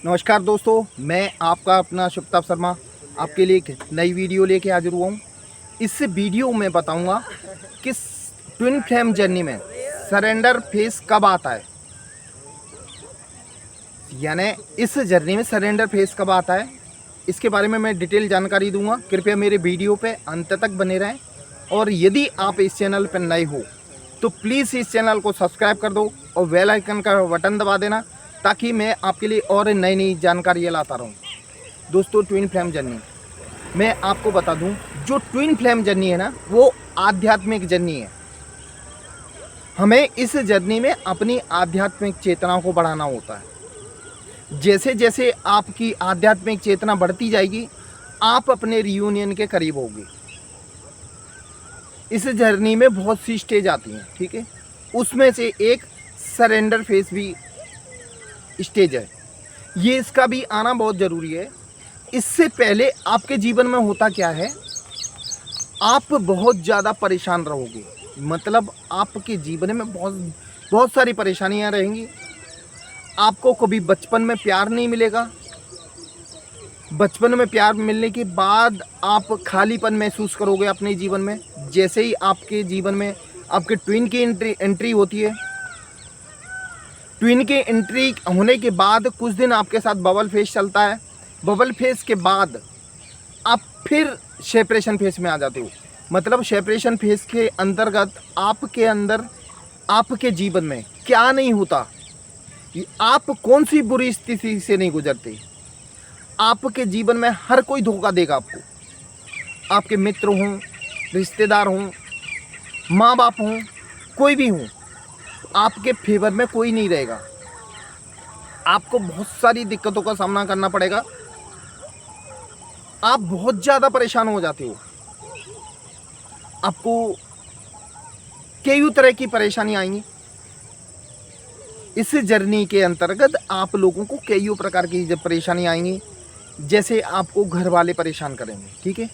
नमस्कार दोस्तों, मैं आपका अपना शुभताप शर्मा आपके लिए एक नई वीडियो लेके हाजिर हुआ हूँ। इस वीडियो में बताऊँगा कि ट्विन फ्लेम जर्नी में सरेंडर फेज कब आता है, यानी इस जर्नी में सरेंडर फेज कब आता है, इसके बारे में मैं डिटेल जानकारी दूंगा। कृपया मेरे वीडियो पे अंत तक बने रहें और यदि आप इस चैनल पर नए हो तो प्लीज़ इस चैनल को सब्सक्राइब कर दो और बेल आइकन का बटन दबा देना ताकि मैं आपके लिए और नई नई जानकारी लाता रहूं। दोस्तों, ट्विन फ्लेम जर्नी मैं आपको बता दूं, जो ट्विन फ्लेम जर्नी है ना, वो आध्यात्मिक जर्नी है। हमें इस जर्नी में अपनी आध्यात्मिक चेतना को बढ़ाना होता है। जैसे जैसे आपकी आध्यात्मिक चेतना बढ़ती जाएगी, आप अपने रियूनियन के करीब होगी। इस जर्नी में बहुत सी स्टेज आती हैं, ठीक है। उसमें से एक सरेंडर फेज भी स्टेज है। ये इसका भी आना बहुत ज़रूरी है। इससे पहले आपके जीवन में होता क्या है, आप बहुत ज़्यादा परेशान रहोगे। मतलब आपके जीवन में बहुत सारी परेशानियां रहेंगी। आपको कभी बचपन में प्यार नहीं मिलेगा। बचपन में प्यार मिलने के बाद आप खालीपन महसूस करोगे अपने जीवन में। जैसे ही आपके जीवन में आपके ट्विन की एंट्री होती है, ट्विन की एंट्री होने के बाद कुछ दिन आपके साथ बबल फेज चलता है। बबल फेज के बाद आप फिर सेपरेशन फेज में आ जाते हो। मतलब सेपरेशन फेज के अंतर्गत आपके अंदर, आपके जीवन में क्या नहीं होता, आप कौन सी बुरी स्थिति से नहीं गुजरते। आपके जीवन में हर कोई धोखा देगा आपको। आपके मित्र हों, रिश्तेदार हों, माँ बाप हों, कोई भी हों, आपके फेवर में कोई नहीं रहेगा। आपको बहुत सारी दिक्कतों का सामना करना पड़ेगा। आप बहुत ज़्यादा परेशान हो जाते हो। आपको कई तरह की परेशानी आएंगी। इस जर्नी के अंतर्गत आप लोगों को कई प्रकार की परेशानी आएंगी। जैसे आपको घर वाले परेशान करेंगे, ठीक है।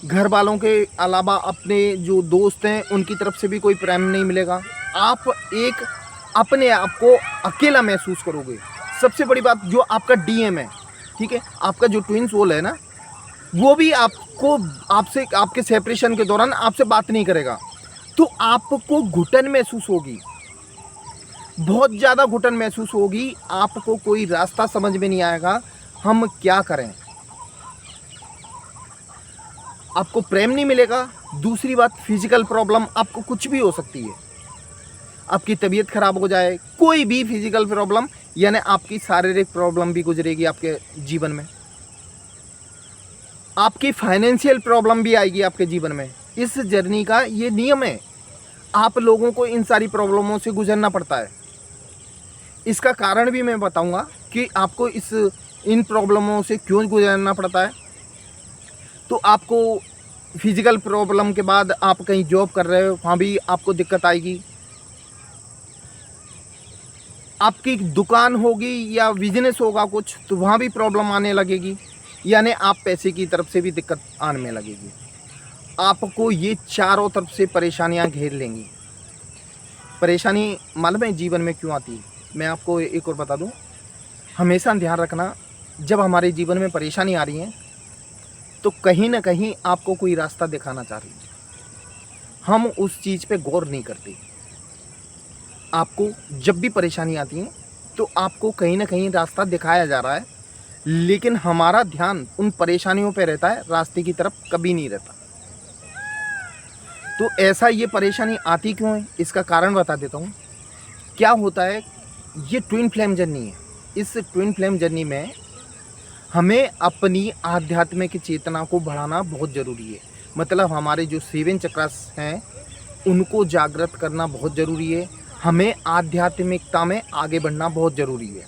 घर वालों के अलावा अपने जो दोस्त हैं उनकी तरफ से भी कोई प्रेम नहीं मिलेगा। आप एक अपने आप को अकेला महसूस करोगे। सबसे बड़ी बात, जो आपका डीएम है, ठीक है, आपका जो ट्विन सोल है ना, वो भी आपसे आपके सेपरेशन के दौरान आपसे बात नहीं करेगा। तो आपको घुटन महसूस होगी, बहुत ज़्यादा घुटन महसूस होगी। आपको कोई रास्ता समझ में नहीं आएगा, हम क्या करें। आपको प्रेम नहीं मिलेगा। दूसरी बात, फिजिकल प्रॉब्लम आपको कुछ भी हो सकती है। आपकी तबीयत खराब हो जाए, कोई भी फिजिकल प्रॉब्लम, यानी आपकी शारीरिक प्रॉब्लम भी गुजरेगी आपके जीवन में। आपकी फाइनेंशियल प्रॉब्लम भी आएगी आपके जीवन में। इस जर्नी का ये नियम है, आप लोगों को इन सारी प्रॉब्लमों से गुजरना पड़ता है। इसका कारण भी मैं बताऊंगा कि आपको इन प्रॉब्लमों से क्यों गुजरना पड़ता है। तो आपको फिजिकल प्रॉब्लम के बाद आप कहीं जॉब कर रहे हो, वहाँ भी आपको दिक्कत आएगी। आपकी दुकान होगी या बिजनेस होगा कुछ, तो वहाँ भी प्रॉब्लम आने लगेगी। यानी आप पैसे की तरफ से भी दिक्कत आने में लगेगी। आपको ये चारों तरफ से परेशानियाँ घेर लेंगी। परेशानी मालूम है जीवन में क्यों आती है? मैं आपको एक और बता दूँ। हमेशा ध्यान रखना, जब हमारे जीवन में परेशानी आ रही है तो कहीं ना कहीं आपको कोई रास्ता दिखाना चाह रही है। हम उस चीज़ पे गौर नहीं करते। आपको जब भी परेशानी आती है तो आपको कहीं ना कहीं रास्ता दिखाया जा रहा है, लेकिन हमारा ध्यान उन परेशानियों पे रहता है, रास्ते की तरफ कभी नहीं रहता। तो ऐसा ये परेशानी आती क्यों है, इसका कारण बता देता हूँ। क्या होता है, ये ट्विन फ्लेम जर्नी है। इस ट्विन फ्लेम जर्नी में हमें अपनी आध्यात्मिक चेतना को बढ़ाना बहुत ज़रूरी है। मतलब हमारे जो 7 चक्रास हैं उनको जागृत करना बहुत ज़रूरी है। हमें आध्यात्मिकता में आगे बढ़ना बहुत ज़रूरी है।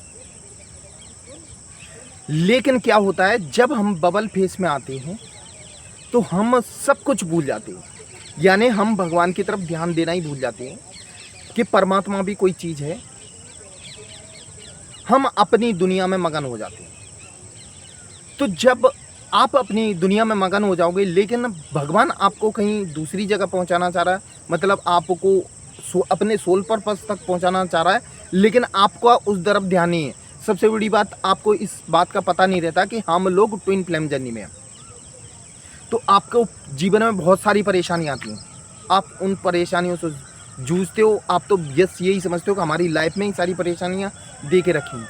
लेकिन क्या होता है, जब हम बबल फेस में आते हैं तो हम सब कुछ भूल जाते हैं। यानी हम भगवान की तरफ ध्यान देना ही भूल जाते हैं कि परमात्मा भी कोई चीज़ है। हम अपनी दुनिया में मगन हो जाते हैं। तो जब आप अपनी दुनिया में मगन हो जाओगे, लेकिन भगवान आपको कहीं दूसरी जगह पहुंचाना चाह रहा है, मतलब आपको अपने सोल पर्पस तक पहुंचाना चाह रहा है, लेकिन आपका उस तरफ ध्यान नहीं है। सबसे बड़ी बात, आपको इस बात का पता नहीं रहता कि हम लोग ट्विन फ्लेम जर्नी में हैं। तो आपको जीवन में बहुत सारी परेशानियाँ आती हैं, आप उन परेशानियों से जूझते हो। आप तो यस यही समझते हो कि हमारी लाइफ में ही सारी परेशानियाँ दे के रखी हैं।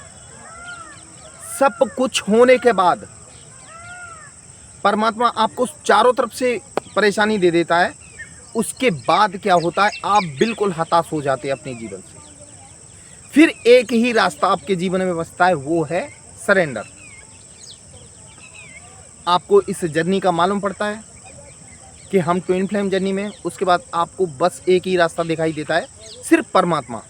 सब कुछ होने के बाद परमात्मा आपको चारों तरफ से परेशानी दे देता है। उसके बाद क्या होता है, आप बिल्कुल हताश हो जाते हैं अपने जीवन से। फिर एक ही रास्ता आपके जीवन में बचता है, वो है सरेंडर। आपको इस जर्नी का मालूम पड़ता है कि हम ट्विन फ्लेम जर्नी में, उसके बाद आपको बस एक ही रास्ता दिखाई देता है, सिर्फ परमात्मा।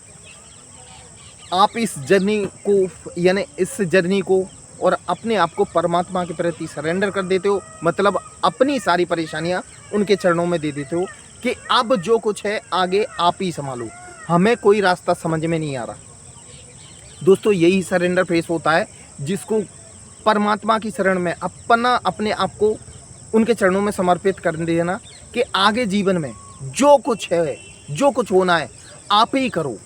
आप इस जर्नी को, यानी इस जर्नी को और अपने आप को परमात्मा के प्रति सरेंडर कर देते हो। मतलब अपनी सारी परेशानियां उनके चरणों में दे देते हो कि अब जो कुछ है आगे आप ही संभालो, हमें कोई रास्ता समझ में नहीं आ रहा। दोस्तों, यही सरेंडर फेस होता है, जिसको परमात्मा की शरण में अपने आप को उनके चरणों में समर्पित कर देना कि आगे जीवन में जो कुछ है, जो कुछ होना है, आप ही करो।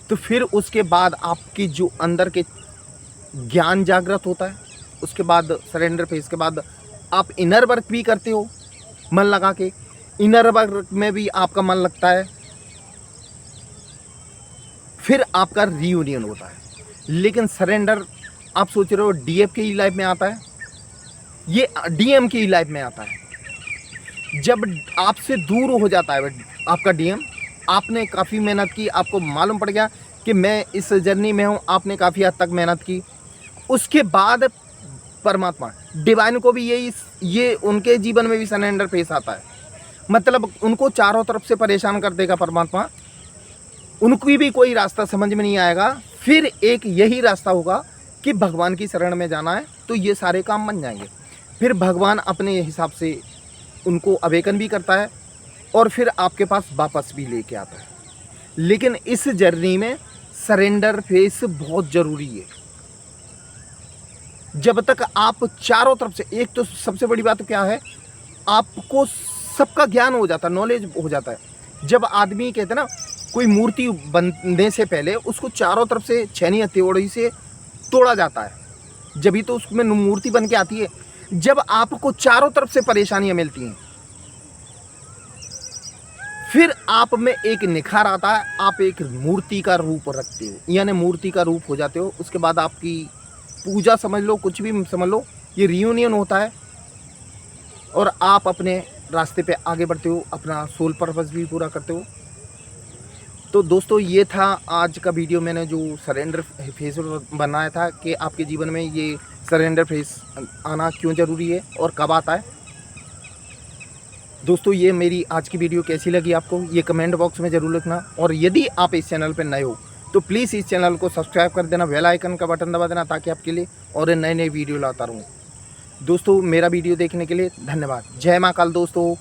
तो फिर उसके बाद आपकी जो अंदर के ज्ञान जागृत होता है। उसके बाद सरेंडर फेस के बाद आप इनर वर्क भी करते हो मन लगा के। इनर वर्क में भी आपका मन लगता है। फिर आपका रियूनियन होता है। लेकिन सरेंडर, आप सोच रहे हो डीएफ की लाइफ में आता है, ये डीएम की लाइफ में आता है। जब आपसे दूर हो जाता है आपका डीएम, आपने काफ़ी मेहनत की, आपको मालूम पड़ गया कि मैं इस जर्नी में हूँ, आपने काफ़ी हद तक मेहनत की। उसके बाद परमात्मा डिवाइन को भी ये उनके जीवन में भी सरेंडर फेस आता है। मतलब उनको चारों तरफ से परेशान कर देगा परमात्मा, उनकी भी कोई रास्ता समझ में नहीं आएगा। फिर एक यही रास्ता होगा कि भगवान की शरण में जाना है, तो ये सारे काम बन जाएंगे। फिर भगवान अपने हिसाब से उनको अवेकन भी करता है और फिर आपके पास वापस भी लेके आता है। लेकिन इस जर्नी में सरेंडर फेस बहुत ज़रूरी है। जब तक आप चारों तरफ से, एक तो सबसे बड़ी बात क्या है, आपको सबका ज्ञान हो जाता है, नॉलेज हो जाता है। जब आदमी कहते हैं ना, कोई मूर्ति बनने से पहले उसको चारों तरफ से छेनी हथौड़ी से तोड़ा जाता है, जब ही तो उसमें मूर्ति बन के आती है। जब आपको चारों तरफ से परेशानियां मिलती हैं, फिर आप में एक निखार आता है, आप एक मूर्ति का रूप रखते हो, यानी मूर्ति का रूप हो जाते हो। उसके बाद आपकी पूजा समझ लो, कुछ भी समझ लो, ये रियूनियन होता है और आप अपने रास्ते पे आगे बढ़ते हो, अपना सोल पर्पस भी पूरा करते हो। तो दोस्तों, ये था आज का वीडियो। मैंने जो सरेंडर फेस बनाया था कि आपके जीवन में ये सरेंडर फेस आना क्यों ज़रूरी है और कब आता है। दोस्तों, ये मेरी आज की वीडियो कैसी लगी आपको, ये कमेंट बॉक्स में ज़रूर लिखना। और यदि आप इस चैनल पर नए हो तो प्लीज़ इस चैनल को सब्सक्राइब कर देना, बेल आइकन का बटन दबा देना, ताकि आपके लिए और नए नए वीडियो लाता रहूँ। दोस्तों, मेरा वीडियो देखने के लिए धन्यवाद। जय माँ काल दोस्तों।